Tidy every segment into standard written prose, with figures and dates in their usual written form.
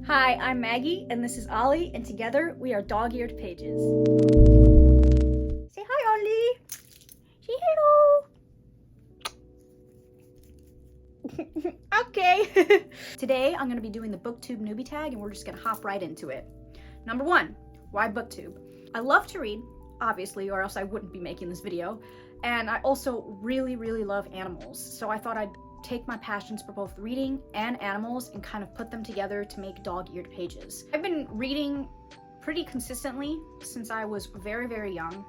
Hi, I'm Maggie, and this is Ollie, and together we are Dog-Eared Pages. Say hi, Ollie! Say hello! Okay! Today I'm going to be doing the Booktube Newbie Tag, and we're just going to hop right into it. Number 1, why Booktube? I love to read, obviously, or else I wouldn't be making this video, and I also really love animals, so I thought I'd take my passions for both reading and animals and kind of put them together to make Dog-Eared Pages. I've been reading pretty consistently since I was very young.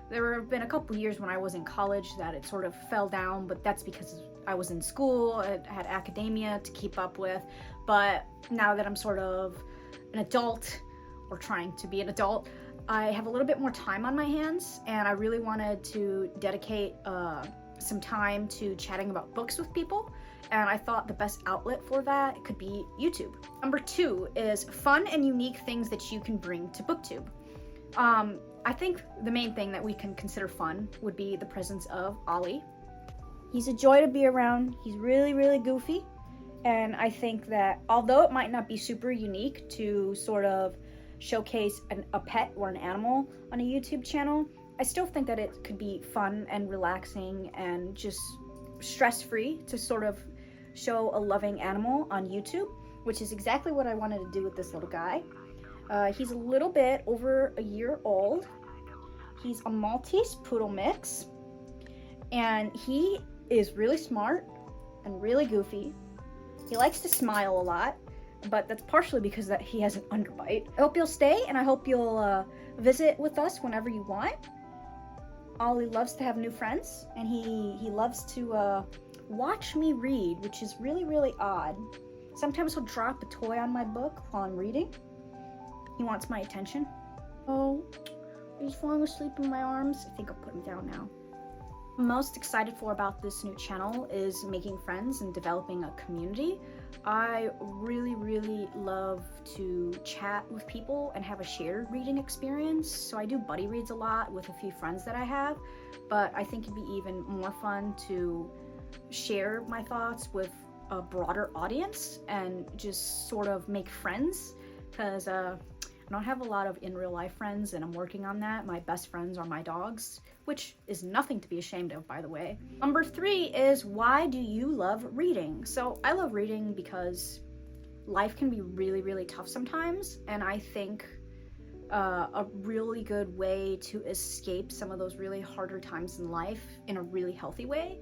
There have been a couple years when I was in college that it sort of fell down, but that's because I was in school, I had academia to keep up with. But now that I'm sort of an adult, or trying to be an adult, I have a little bit more time on my hands, and I really wanted to dedicate some time to chatting about books with people, and I thought the best outlet for that could be YouTube. Number 2 is fun and unique things that you can bring to Booktube. I think the main thing that we can consider fun would be the presence of Ollie. He's a joy to be around. He's really goofy, and I think that although it might not be super unique to sort of showcase a pet or an animal on a YouTube channel, I still think that it could be fun and relaxing and just stress-free to sort of show a loving animal on YouTube, which is exactly what I wanted to do with this little guy. He's a little bit over a year old. He's a Maltese Poodle mix, and he is really smart and really goofy. He likes to smile a lot, but that's partially because that he has an underbite. I hope you'll stay, and I hope you'll visit with us whenever you want. Ollie loves to have new friends, and he loves to watch me read, which is really odd. Sometimes he'll drop a toy on my book while I'm reading. He wants my attention. Oh, he's falling asleep in my arms. I think I'll put him down now. What I'm most excited for about this new channel is making friends and developing a community. I really love to chat with people and have a shared reading experience, so I do buddy reads a lot with a few friends that I have, but I think it'd be even more fun to share my thoughts with a broader audience and just sort of make friends, because I don't have a lot of in real life friends, and I'm working on that. My best friends are my dogs, which is nothing to be ashamed of, by the way. Number 3 is, why do you love reading? So I love reading because life can be really tough sometimes, and I think a really good way to escape some of those really harder times in life in a really healthy way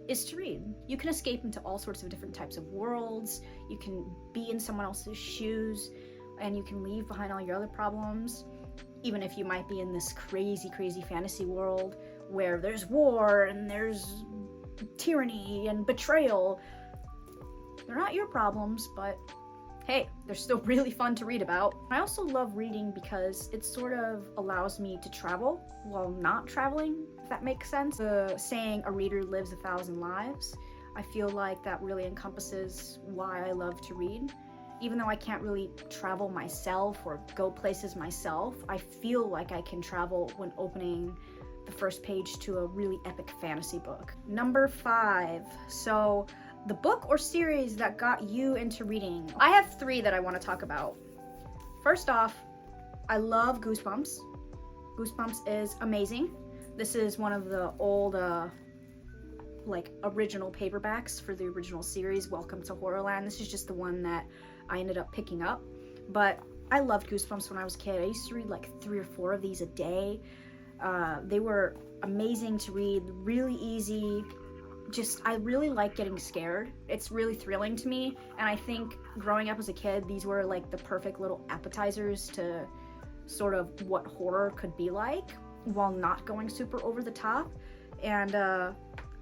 is to read. You can escape into all sorts of different types of worlds. You can be in someone else's shoes, and you can leave behind all your other problems, even if you might be in this crazy fantasy world where there's war and there's tyranny and betrayal. They're not your problems, but hey, they're still really fun to read about. I also love reading because it sort of allows me to travel while not traveling, if that makes sense. The saying, a reader lives 1,000 lives, I feel like that really encompasses why I love to read. Even though I can't really travel myself or go places myself, I feel like I can travel when opening the first page to a really epic fantasy book. Number 5, so the book or series that got you into reading. I have 3 that I want to talk about. First off, I love Goosebumps. Goosebumps is amazing. This is one of the old original paperbacks for the original series, Welcome to Horrorland. This is just the one that I ended up picking up, but I loved Goosebumps when I was a kid. I used to read like 3 or 4 of these a day. They were amazing to read, really easy. I really like getting scared. It's really thrilling to me, and I think growing up as a kid, these were like the perfect little appetizers to sort of what horror could be like while not going super over the top, and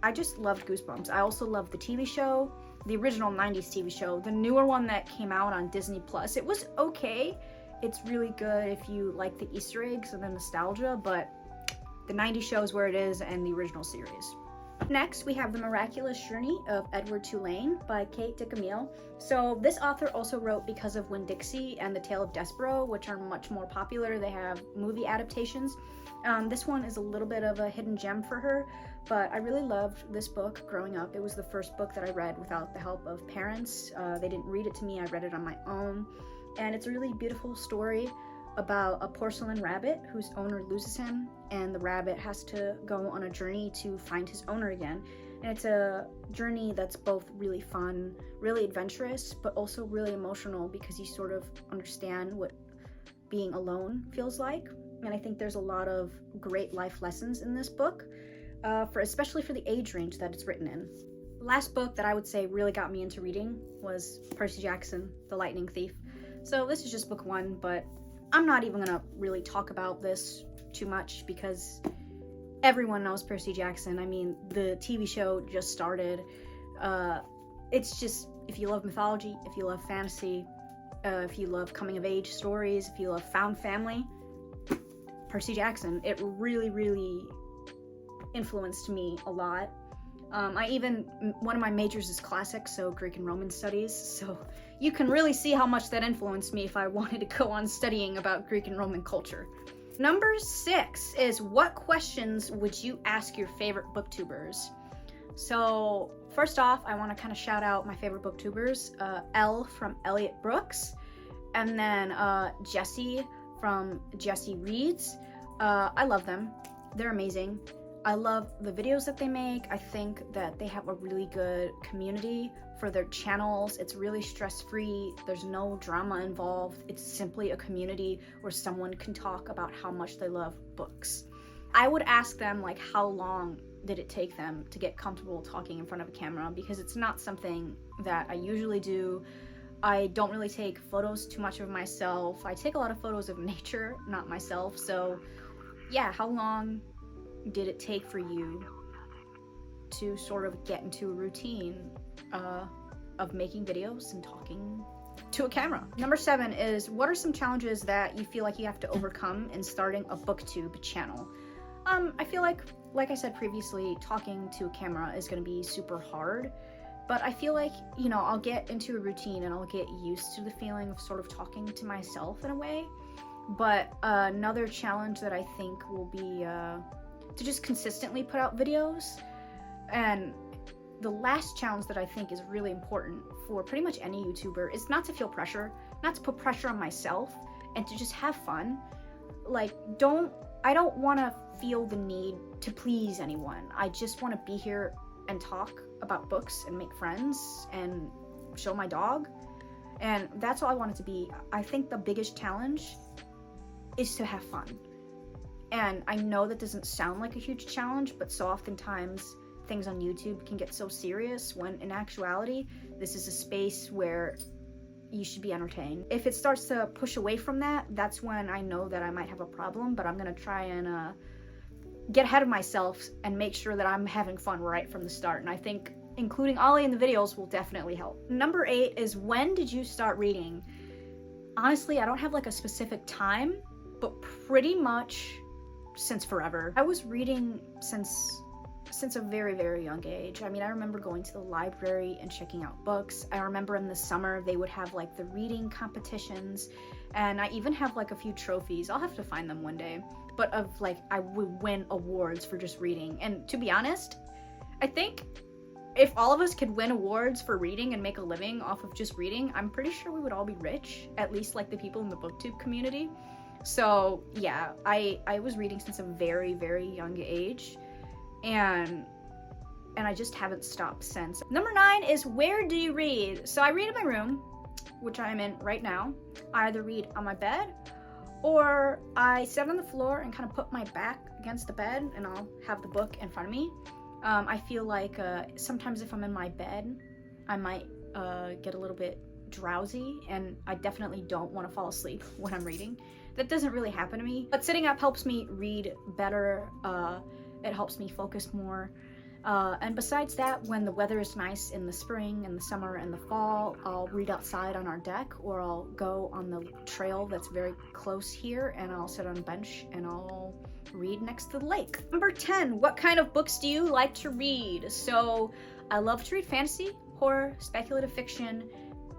I just loved Goosebumps. I also loved the TV show, the original 90s TV show. The newer one that came out on Disney Plus, it was okay. It's really good if you like the Easter eggs and the nostalgia, but the 90s show is where it is, and the original series. Next, we have The Miraculous Journey of Edward Tulane by Kate DiCamille. So this author also wrote Because of Winn-Dixie and The Tale of Despereaux, which are much more popular. They have movie adaptations. This one is a little bit of a hidden gem for her, but I really loved this book growing up. It was the first book that I read without the help of parents. They didn't read it to me, I read it on my own. and it's a really beautiful story about a porcelain rabbit whose owner loses him, and the rabbit has to go on a journey to find his owner again. And it's a journey that's both really fun, really adventurous, but also really emotional because you sort of understand what being alone feels like. And I think there's a lot of great life lessons in this book, especially for the age range that it's written in. The last book that I would say really got me into reading was Percy Jackson, The Lightning Thief. So this is just book 1, but I'm not even gonna really talk about this too much because everyone knows Percy Jackson. I mean, the TV show just started. It's just, if you love mythology, if you love fantasy, if you love coming of age stories, if you love found family, Percy Jackson, it really, really influenced me a lot. One of my majors is classics, so Greek and Roman studies, so you can really see how much that influenced me if I wanted to go on studying about Greek and Roman culture. Number 6 is, what questions would you ask your favorite booktubers? So first off, I want to kind of shout out my favorite booktubers, Elle from Elliot Brooks, and then Jessie from Jessie Reads. I love them. They're amazing. I love the videos that they make. I think that they have a really good community for their channels. It's really stress-free. There's no drama involved. It's simply a community where someone can talk about how much they love books. I would ask them, like, how long did it take them to get comfortable talking in front of a camera, because it's not something that I usually do. I don't really take photos too much of myself. I take a lot of photos of nature, not myself. So yeah, how long did it take for you to sort of get into a routine of making videos and talking to a camera? Number 7 is, what are some challenges that you feel like you have to overcome in starting a booktube channel? I feel like I said previously, talking to a camera is going to be super hard, but I feel like, you know, I'll get into a routine and I'll get used to the feeling of sort of talking to myself in a way. But another challenge that I think will be to just consistently put out videos. And the last challenge that I think is really important for pretty much any YouTuber is not to feel pressure, not to put pressure on myself, and to just have fun. Like, I don't want to feel the need to please anyone. I just want to be here and talk about books and make friends and show my dog. And that's all I want it to be. I think the biggest challenge is to have fun. And I know that doesn't sound like a huge challenge, but so oftentimes things on YouTube can get so serious, when in actuality, this is a space where you should be entertained. If it starts to push away from that, that's when I know that I might have a problem, but I'm gonna try and get ahead of myself and make sure that I'm having fun right from the start. And I think including Ollie in the videos will definitely help. Number 8 is, when did you start reading? Honestly, I don't have like a specific time, but pretty much since forever. I was reading since a very, very young age. I mean, I remember going to the library and checking out books. I remember in the summer they would have like the reading competitions, and I even have like a few trophies. I'll have to find them one day, but of like, I would win awards for just reading. And to be honest, I think if all of us could win awards for reading and make a living off of just reading, I'm pretty sure we would all be rich, at least like the people in the booktube community. So yeah, I was reading since a very, very young age, and I just haven't stopped since. Number 9 is, where do you read? So I read in my room, which I'm in right now. I either read on my bed, or I sit on the floor and kind of put my back against the bed, and I'll have the book in front of me. I feel like sometimes if I'm in my bed, I might get a little bit drowsy, and I definitely don't want to fall asleep when I'm reading. That doesn't really happen to me, but sitting up helps me read better. It helps me focus more. And besides that, when the weather is nice in the spring and the summer and the fall, I'll read outside on our deck, or I'll go on the trail that's very close here, and I'll sit on a bench and I'll read next to the lake. Number 10, what kind of books do you like to read? So I love to read fantasy, horror, speculative fiction,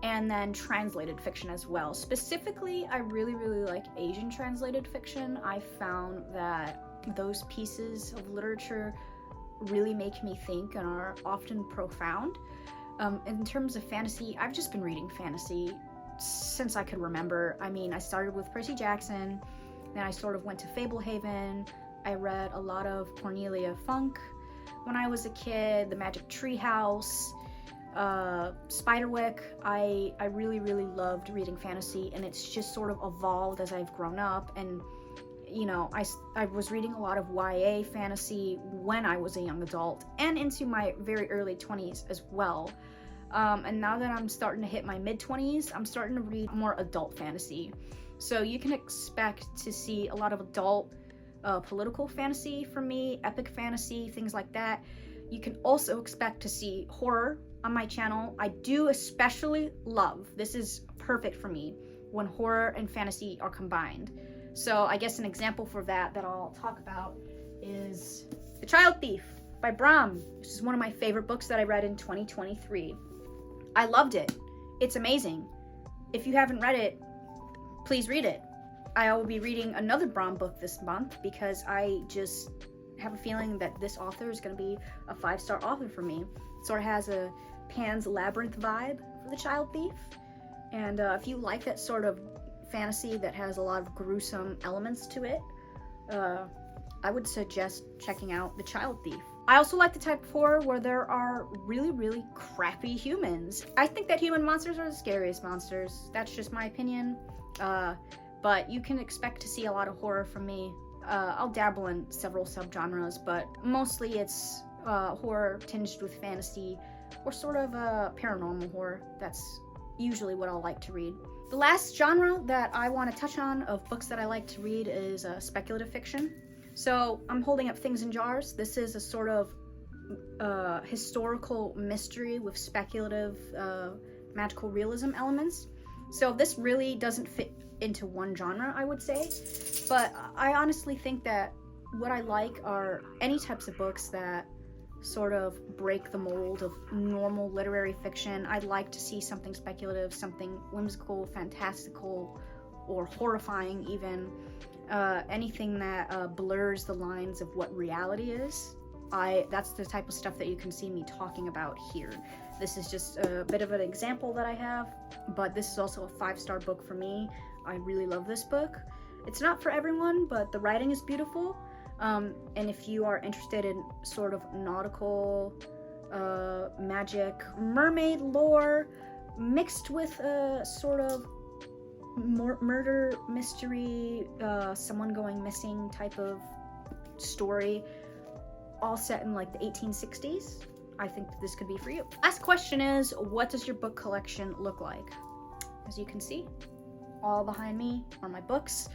and then translated fiction as well. Specifically, I really, really like Asian translated fiction. I found that those pieces of literature really make me think and are often profound. In terms of fantasy, I've just been reading fantasy since I could remember. I mean, I started with Percy Jackson, then I sort of went to Fablehaven. I read a lot of Cornelia Funk when I was a kid, The Magic Treehouse, Spiderwick. I really loved reading fantasy, and it's just sort of evolved as I've grown up. And you know, I was reading a lot of YA fantasy when I was a young adult and into my very early 20s as well. And now that I'm starting to hit my mid-20s, I'm starting to read more adult fantasy. So you can expect to see a lot of adult political fantasy from me, epic fantasy, things like that. You can also expect to see horror on my channel. I do especially love, this is perfect for me, when horror and fantasy are combined. So I guess an example for that I'll talk about is The Child Thief by Bram, which is one of my favorite books that I read in 2023. I loved it. It's amazing. If you haven't read it, please read it. I will be reading another Bram book this month because I just have a feeling that this author is going to be a 5-star author for me. It sort of has a Pan's Labyrinth vibe for The Child Thief. And if you like that sort of fantasy that has a lot of gruesome elements to it, I would suggest checking out The Child Thief. I also like the type of horror where there are really crappy humans. I think that human monsters are the scariest monsters. That's just my opinion. But you can expect to see a lot of horror from me. I'll dabble in several subgenres, but mostly it's horror tinged with fantasy or sort of paranormal horror. That's usually what I'll like to read. The last genre that I want to touch on of books that I like to read is speculative fiction. So I'm holding up Things in Jars. This is a sort of historical mystery with speculative magical realism elements. So this really doesn't fit into one genre, I would say. But I honestly think that what I like are any types of books that sort of break the mold of normal literary fiction. I'd like to see something speculative, something whimsical, fantastical, or horrifying even. Anything that blurs the lines of what reality is. That's the type of stuff that you can see me talking about here. This is just a bit of an example that I have, but this is also a 5-star book for me. I really love this book. It's not for everyone, but the writing is beautiful. And if you are interested in sort of nautical, magic, mermaid lore, mixed with a sort of murder mystery, someone going missing type of story, all set in like the 1860s, I think this could be for you. Last question is, what does your book collection look like? As you can see, all behind me are my books.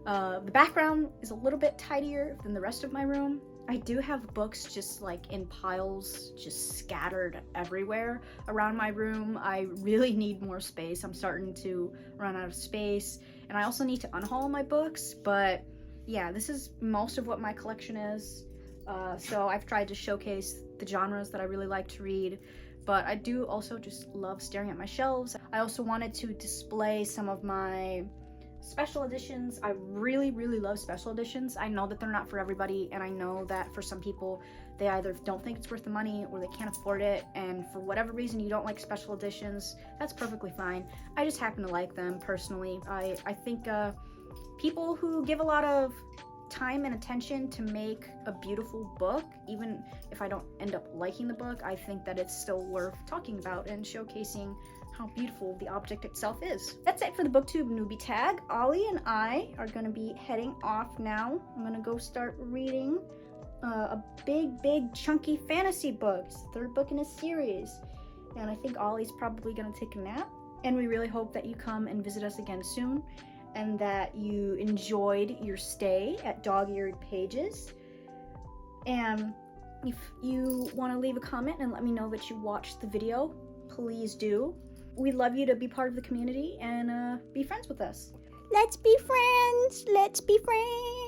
The background is a little bit tidier than the rest of my room. I do have books just like in piles, just scattered everywhere around my room. I really need more space. I'm starting to run out of space, and I also need to unhaul my books, but yeah, this is most of what my collection is. So I've tried to showcase the genres that I really like to read, but I do also just love staring at my shelves. I also wanted to display some of my special editions. I really love special editions. I know that they're not for everybody, and I know that for some people they either don't think it's worth the money or they can't afford it, and for whatever reason you don't like special editions, that's perfectly fine. I just happen to like them personally. I think people who give a lot of time and attention to make a beautiful book, even if I don't end up liking the book, I think that it's still worth talking about and showcasing how beautiful the object itself is. That's it for the Booktube Newbie Tag. Ollie and I are going to be heading off now. I'm going to go start reading a big chunky fantasy book. It's the 3rd book in a series, and I think Ollie's probably going to take a nap, and we really hope that you come and visit us again soon, and that you enjoyed your stay at Dog-Eared Pages. And if you want to leave a comment and let me know that you watched the video, please do. We'd love you to be part of the community and be friends with us. Let's be friends. Let's be friends.